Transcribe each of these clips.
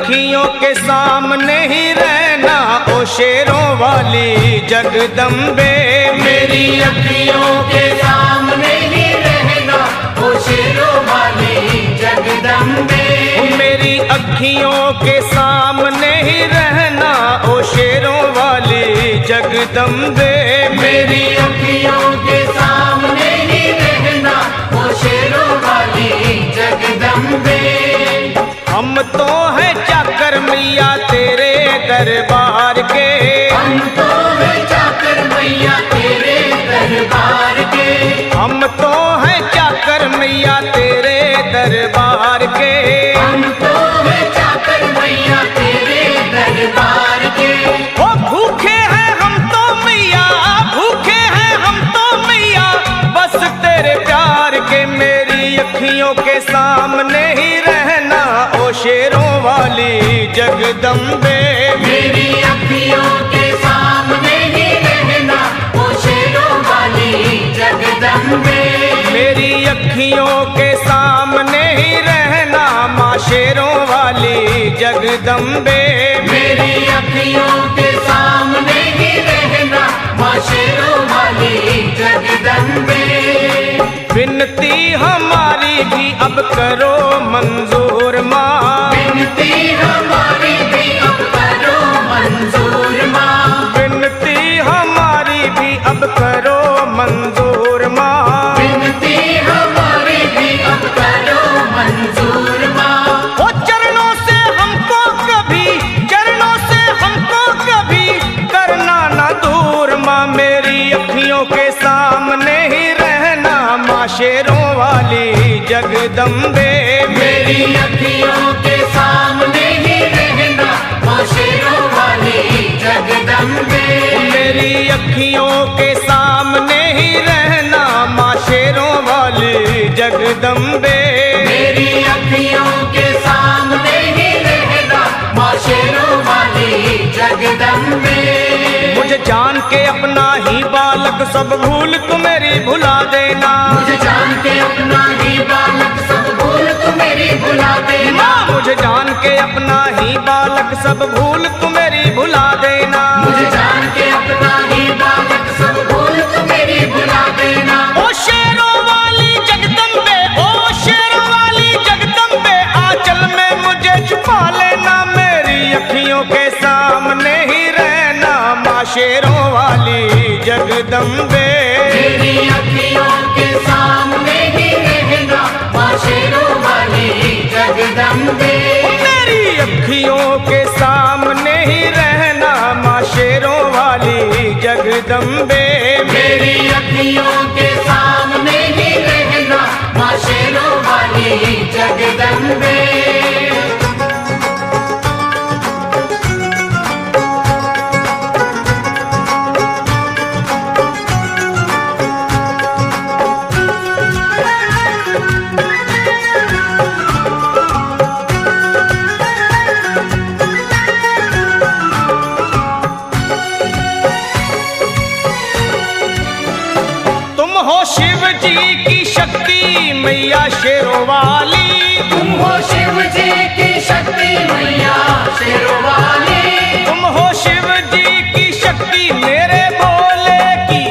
अखियों के सामने ही रहना ओ शेरों वाली जगदम्बे। मेरी अखियों के सामने ही रहना ओ शेरों वाली जगदम्बे। मेरी अखियों के सामने ही रहना ओ शेरों वाली जगदम्बे। मेरी अखियों के सामने ही रहना ओ शेरों वाली जगदम्बे। हम तो हैं चाकर मैया तेरे दरबार के। हम तो हैं चाकर मैया तेरे दरबार के। हम तो हैं चाकर मैया तेरे दरबार के। हम तो हैं चाकर मैया तेरे दरबार के। ओ भूखे हैं हम तो मैया, भूखे हैं हम तो मैया बस तेरे प्यार के। मेरी अखियों के सामने ही रहना ओ शेरों वाली जगदम्बे। मेरी अखियों के सामने ही रहना ओ शेरों वाली जगदम्बे। मेरी अखियों के सामने ही रहना माँ शेरों वाली जगदम्बे। मेरी अखियों के सामने ही रहना माँ शेरों वाली जगदम्बे। विनती हमारी भी अब करो मंजूर माँ। विनती हमारी भी अब करो मंजूर माँ। विनती हमारी भी अब करो मंजूर माँ। विनती हमारी भी अब करो मंजूर माँ। ओ चरणों से हमको कभी, चरणों से हमको कभी करना ना दूर माँ। मेरी अखियों के सामने ही रहना माँ शेरों वाली जगदम्बे। मेरी अखियों के सामने ही रहना माँ शेरों वाली जगदम्बे। मेरी अखियों के सामने ही रहना माँ शेरों वाली जगदम्बे। मेरी अखियों के सामने ही रहना माँ शेरों वाली जगदम्बे। मुझे जान के अपना ही बालक सब भूल तू मेरी भुला देना। मुझे जान के अपना ही बालक सब भूल तू मेरी भुला देना। मुझे जान के अपना ही बालक सब भूल तू मेरी भुला देना। मुझे जान के अपना ही बालक सब भूल तू मेरी भुला देना। ओ शेरों वाली जगदम्बे, ओ शेरों वाली जगदम्बे आंचल में मुझे छुपा लेना। मेरी अखियों के सामने ही रहना माँ शेरों वाली जगदम्बे। मेरी अखियों के सामने ही रहना माँ शेरों वाली जगदम्बे। मेरी अखियों के सामने ही रहना माँ शेरों वाली जगदम्बे। मेरी अखियों के सामने ही रहना माँ शेरों वाली जगदम्बे। तुम हो शिव जी की शक्ति मैया शेरों वाली। तुम हो शिव जी की शक्ति मैया शेरों वाली। तुम हो शिव जी की शक्ति मेरे भोले की,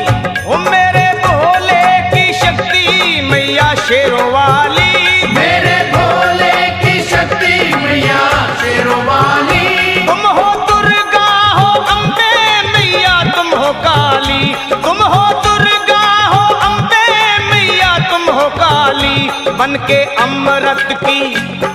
ओ मेरे भोले की शक्ति मैया शेरों वाली। मेरे भोले की शक्ति मैया शेरों वाली। तुम हो दुर्गा हो अम्बे मैया तुम हो काली। तुम हो दुर्गा हो अम्बे मैया तुम हो काली। बन के अमृत की,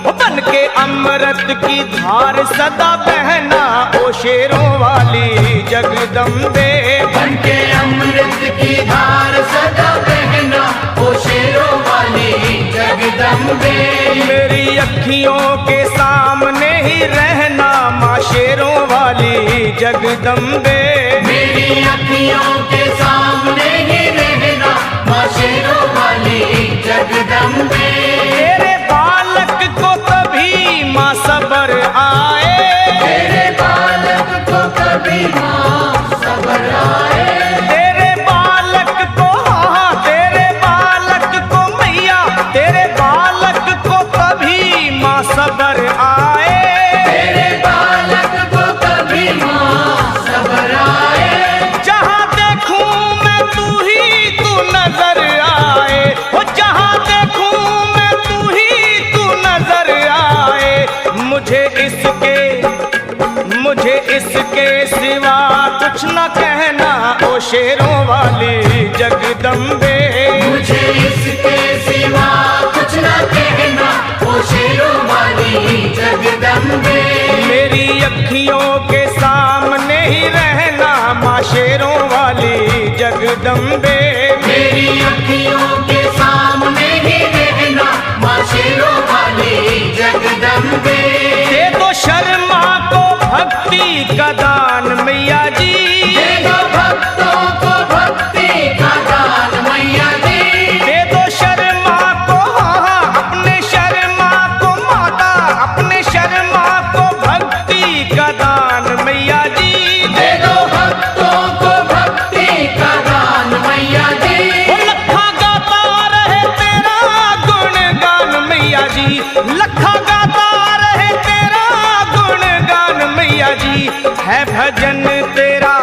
ओ बन के अमृत की धार सदा बहना ओ शेरों वाली जगदम्बे। बन के अमृत की धार सदा बहना ओ शेरों वाली जगदम्बे। मेरी अखियों के सामने ही रहना माँ शेरों वाली जगदम्बे। मेरी अखियों के सामने ही रहना माँ शेरों वाली जगदम्बे। तेरे बालक को कभी माँ सबर आए। तेरे बालक को कभी माँ सबर आए। तेरे बालक को, हाँ तेरे बालक को मैया, तेरे बालक को कभी माँ सबर आए। तेरे शेरों वाली जगदम्बे। मुझे इसके सिवा कुछ न कहना, ओ शेरों वाली जगदम्बे। मेरी अखियों के सामने ही रहना माँ शेरों वाली जगदम्बे। मेरी अखियों के सामने ही रहना, माँ शेरों वाली जगदम्बे। दे दो शर्मा को भक्ति का दान मैया जी, दे दो भक्तों को भक्ति का दान मैया जी। दे दो शर्मा को, हाँ, अपने शर्मा को माता, अपने शर्मा को भक्ति का दान मैया जी। दे दो भक्तों को भक्ति का दान मैया जी। वो लखा गाता रहे तेरा गुणगान मैया जी, लखा गाता रहे तेरा गुणगान मैया जी। है भजन तेरा,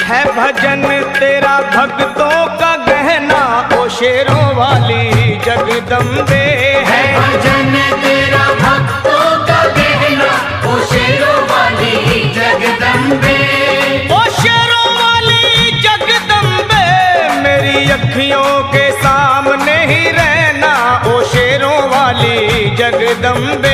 है भजन तेरा भक्तों का गहना ओ शेरों वाली जगदम्बे। है भजन तेरा भक्तों का गहना, ओ शेरों वाली जगदम्बे। ओ शेरों वाली जगदम्बे, मेरी अखियों के सामने ही रहना ओ शेरों वाली जगदम्बे।